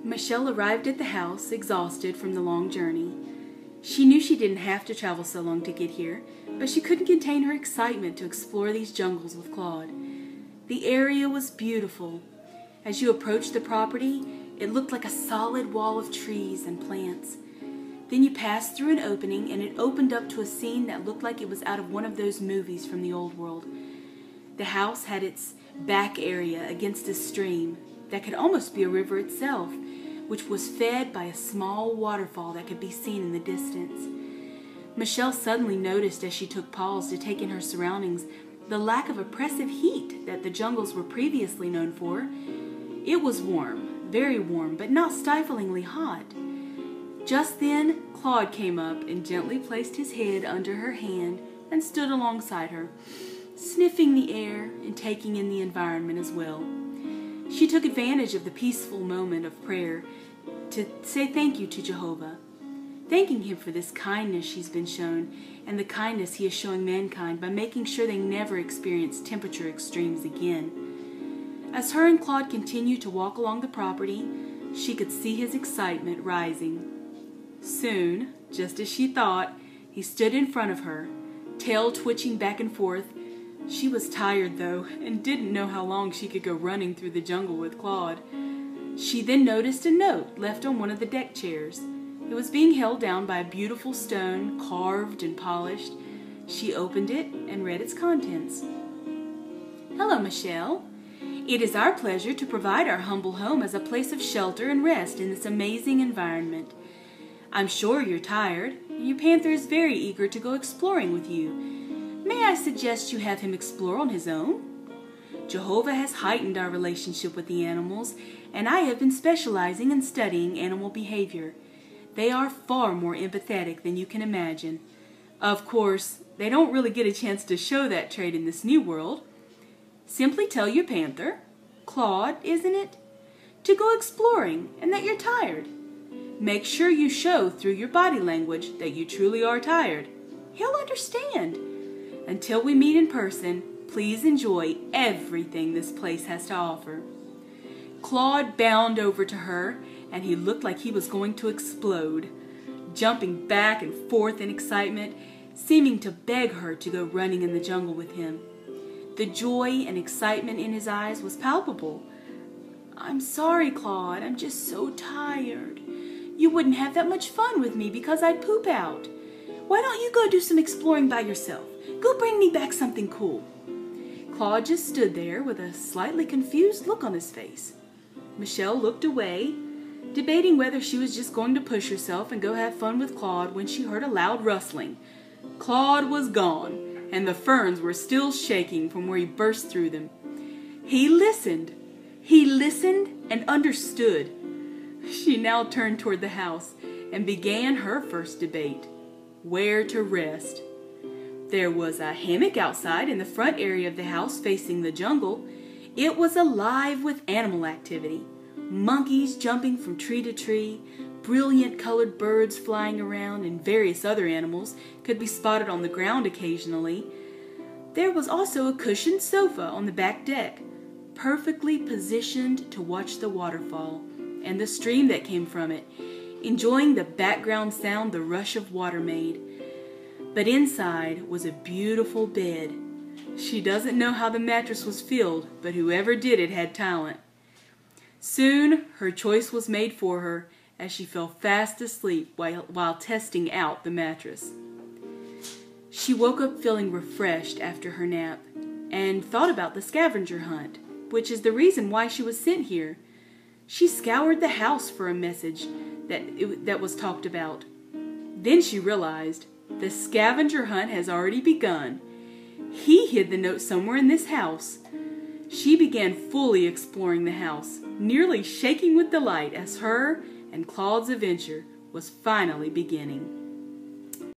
Michelle arrived at the house, exhausted from the long journey. She knew she didn't have to travel so long to get here, but she couldn't contain her excitement to explore these jungles with Claude. The area was beautiful. As you approached the property, it looked like a solid wall of trees and plants. Then you passed through an opening, and it opened up to a scene that looked like it was out of one of those movies from the old world. The house had its back area against a stream that could almost be a river itself, which was fed by a small waterfall that could be seen in the distance. Michelle suddenly noticed as she took pause to take in her surroundings the lack of oppressive heat that the jungles were previously known for. It was warm, very warm, but not stiflingly hot. Just then, Claude came up and gently placed his head under her hand and stood alongside her, sniffing the air and taking in the environment as well. She took advantage of the peaceful moment of prayer to say thank you to Jehovah, thanking him for this kindness she's been shown and the kindness he is showing mankind by making sure they never experience temperature extremes again. As her and Claude continued to walk along the property, she could see his excitement rising. Soon, just as she thought, he stood in front of her, tail twitching back and forth. She was tired, though, and didn't know how long she could go running through the jungle with Claude. She then noticed a note left on one of the deck chairs. It was being held down by a beautiful stone, carved and polished. She opened it and read its contents. "Hello, Michelle. It is our pleasure to provide our humble home as a place of shelter and rest in this amazing environment. I'm sure you're tired, and your panther is very eager to go exploring with you. May I suggest you have him explore on his own? Jehovah has heightened our relationship with the animals, and I have been specializing in studying animal behavior. They are far more empathetic than you can imagine. Of course, they don't really get a chance to show that trait in this new world. Simply tell your panther, Claude, isn't it, to go exploring and that you're tired. Make sure you show through your body language that you truly are tired. He'll understand. Until we meet in person, please enjoy everything this place has to offer." Claude bounded over to her, and he looked like he was going to explode, jumping back and forth in excitement, seeming to beg her to go running in the jungle with him. The joy and excitement in his eyes was palpable. "I'm sorry, Claude. I'm just so tired. You wouldn't have that much fun with me because I'd poop out. Why don't you go do some exploring by yourself? Go bring me back something cool." Claude just stood there with a slightly confused look on his face. Michelle looked away, debating whether she was just going to push herself and go have fun with Claude when she heard a loud rustling. Claude was gone, and the ferns were still shaking from where he burst through them. He listened and understood. She now turned toward the house and began her first debate: where to rest. There was a hammock outside in the front area of the house facing the jungle. It was alive with animal activity. Monkeys jumping from tree to tree, brilliant colored birds flying around, and various other animals could be spotted on the ground occasionally. There was also a cushioned sofa on the back deck, perfectly positioned to watch the waterfall and the stream that came from it, enjoying the background sound the rush of water made. But inside was a beautiful bed. She doesn't know how the mattress was filled, but whoever did it had talent. Soon her choice was made for her as she fell fast asleep while testing out the mattress. She woke up feeling refreshed after her nap and thought about the scavenger hunt, which is the reason why she was sent here. She scoured the house for a message that was talked about. Then she realized the scavenger hunt has already begun. He hid the note somewhere in this house. She began fully exploring the house, nearly shaking with delight as her and Claude's adventure was finally beginning.